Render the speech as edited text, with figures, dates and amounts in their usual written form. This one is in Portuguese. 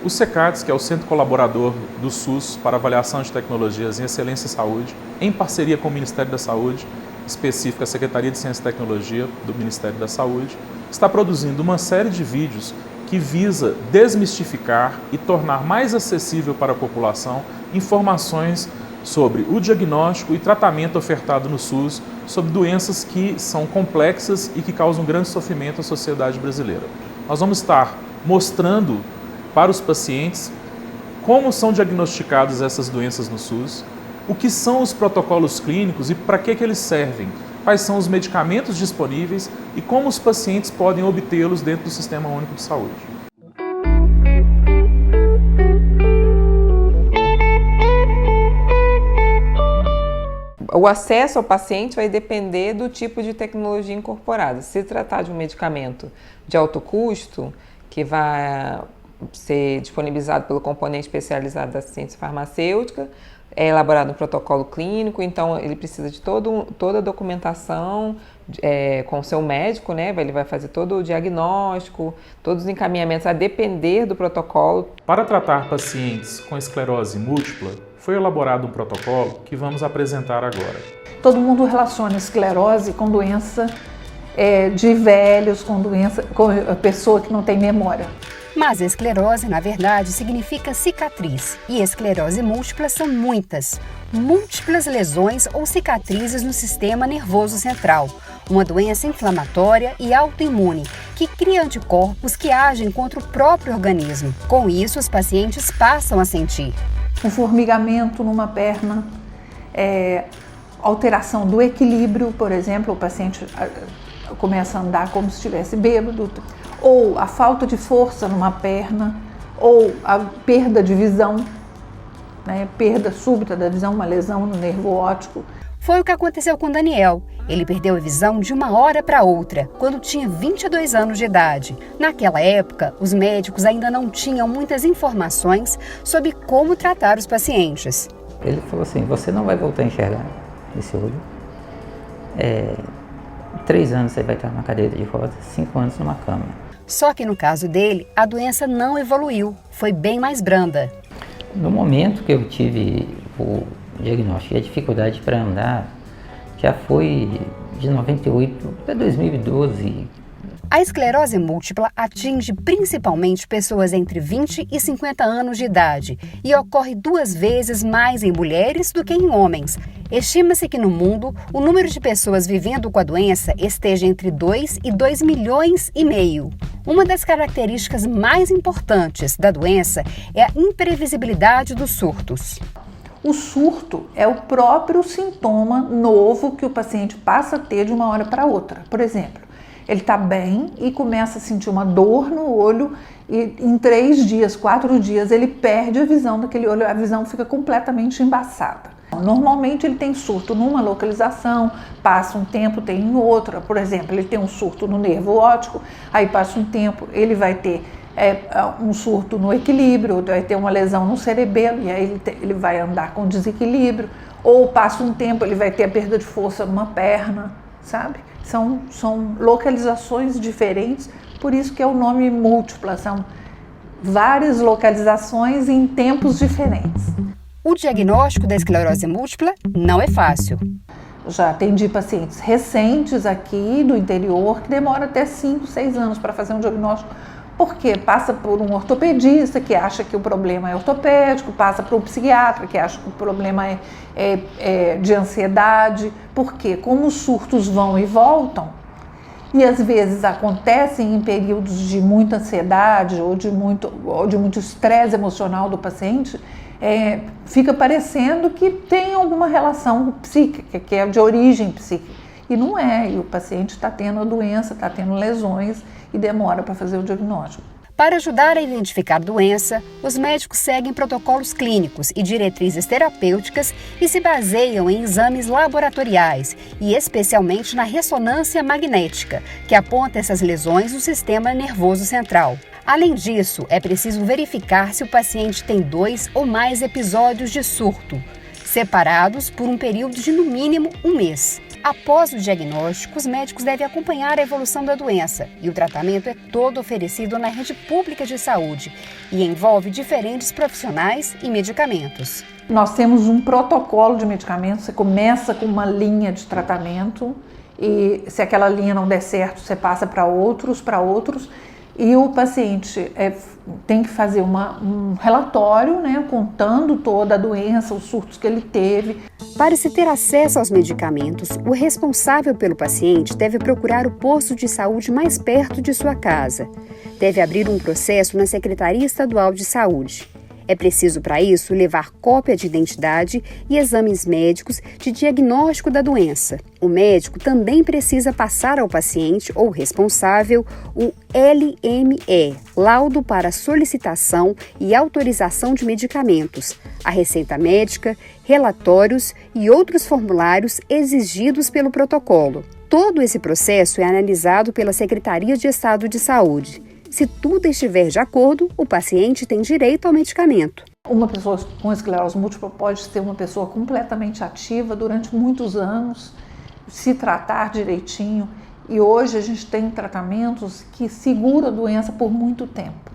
O CECADS, que é o Centro Colaborador do SUS para Avaliação de Tecnologias em Excelência em Saúde, em parceria com o Ministério da Saúde, específica a Secretaria de Ciência e Tecnologia do Ministério da Saúde, está produzindo uma série de vídeos que visa desmistificar e tornar mais acessível para a população informações sobre o diagnóstico e tratamento ofertado no SUS sobre doenças que são complexas e que causam grande sofrimento à sociedade brasileira. Nós vamos estar mostrando para os pacientes como são diagnosticadas essas doenças no SUS, o que são os protocolos clínicos e para que eles servem, quais são os medicamentos disponíveis e como os pacientes podem obtê-los dentro do Sistema Único de Saúde. O acesso ao paciente vai depender do tipo de tecnologia incorporada. Se tratar de um medicamento de alto custo, que vai ser disponibilizado pelo componente especializado da ciência farmacêutica, é elaborado um protocolo clínico, então ele precisa de toda a documentação com o seu médico, né? Ele vai fazer todo o diagnóstico, todos os encaminhamentos a depender do protocolo. Para tratar pacientes com esclerose múltipla, foi elaborado um protocolo que vamos apresentar agora. Todo mundo relaciona esclerose com doença de velhos, com a pessoa que não tem memória. Mas a esclerose, na verdade, significa cicatriz. E esclerose múltipla são muitas. Múltiplas lesões ou cicatrizes no sistema nervoso central. Uma doença inflamatória e autoimune, que cria anticorpos que agem contra o próprio organismo. Com isso, os pacientes passam a sentir um formigamento numa perna, alteração do equilíbrio, por exemplo, o paciente começa a andar como se estivesse bêbado, ou a falta de força numa perna, ou a perda de visão, né? Perda súbita da visão, uma lesão no nervo óptico. Foi o que aconteceu com Daniel. Ele perdeu a visão de uma hora para outra, quando tinha 22 anos de idade. Naquela época, os médicos ainda não tinham muitas informações sobre como tratar os pacientes. Ele falou assim, você não vai voltar a enxergar esse olho. 3 anos você vai estar numa cadeira de rodas, 5 anos numa cama. Só que no caso dele, a doença não evoluiu, foi bem mais branda. No momento que eu tive o diagnóstico e a dificuldade para andar, já foi de 98 para 2012. A esclerose múltipla atinge principalmente pessoas entre 20 e 50 anos de idade e ocorre 2 vezes mais em mulheres do que em homens. Estima-se que no mundo o número de pessoas vivendo com a doença esteja entre 2 e 2 milhões e meio. Uma das características mais importantes da doença é a imprevisibilidade dos surtos. O surto é o próprio sintoma novo que o paciente passa a ter de uma hora para outra. Por exemplo, ele está bem e começa a sentir uma dor no olho e em 3 dias, 4 dias, ele perde a visão daquele olho, a visão fica completamente embaçada. Normalmente ele tem surto numa localização, passa um tempo, tem em outra. Por exemplo, ele tem um surto no nervo óptico, aí passa um tempo, ele vai ter um surto no equilíbrio, vai ter uma lesão no cerebelo e aí ele vai andar com desequilíbrio, ou passa um tempo, ele vai ter a perda de força numa perna, sabe? São localizações diferentes, por isso que é o nome múltipla, são várias localizações em tempos diferentes. O diagnóstico da esclerose múltipla não é fácil. Já atendi pacientes recentes aqui do interior que demora até 5, 6 anos para fazer um diagnóstico, porque passa por um ortopedista que acha que o problema é ortopédico, passa por um psiquiatra que acha que o problema é de ansiedade, porque como os surtos vão e voltam, e às vezes acontecem em períodos de muita ansiedade ou de muito estresse emocional do paciente, fica parecendo que tem alguma relação psíquica, que é de origem psíquica, e não é, e o paciente está tendo a doença, está tendo lesões e demora para fazer o diagnóstico. Para ajudar a identificar a doença, os médicos seguem protocolos clínicos e diretrizes terapêuticas e se baseiam em exames laboratoriais e especialmente na ressonância magnética, que aponta essas lesões no sistema nervoso central. Além disso, é preciso verificar se o paciente tem 2 ou mais episódios de surto. separados por um período de no mínimo 1 mês. Após o diagnóstico, os médicos devem acompanhar a evolução da doença e o tratamento é todo oferecido na rede pública de saúde e envolve diferentes profissionais e medicamentos. Nós temos um protocolo de medicamentos, você começa com uma linha de tratamento e se aquela linha não der certo, você passa para outros e o paciente tem que fazer um relatório, né, contando toda a doença, os surtos que ele teve. Para se ter acesso aos medicamentos, o responsável pelo paciente deve procurar o posto de saúde mais perto de sua casa. Deve abrir um processo na Secretaria Estadual de Saúde. É preciso, para isso, levar cópia de identidade e exames médicos de diagnóstico da doença. O médico também precisa passar ao paciente ou responsável o LME, Laudo para Solicitação e Autorização de Medicamentos, a receita médica, relatórios e outros formulários exigidos pelo protocolo. Todo esse processo é analisado pela Secretaria de Estado de Saúde. Se tudo estiver de acordo, o paciente tem direito ao medicamento. Uma pessoa com esclerose múltipla pode ser uma pessoa completamente ativa durante muitos anos, se tratar direitinho. E hoje a gente tem tratamentos que seguram a doença por muito tempo.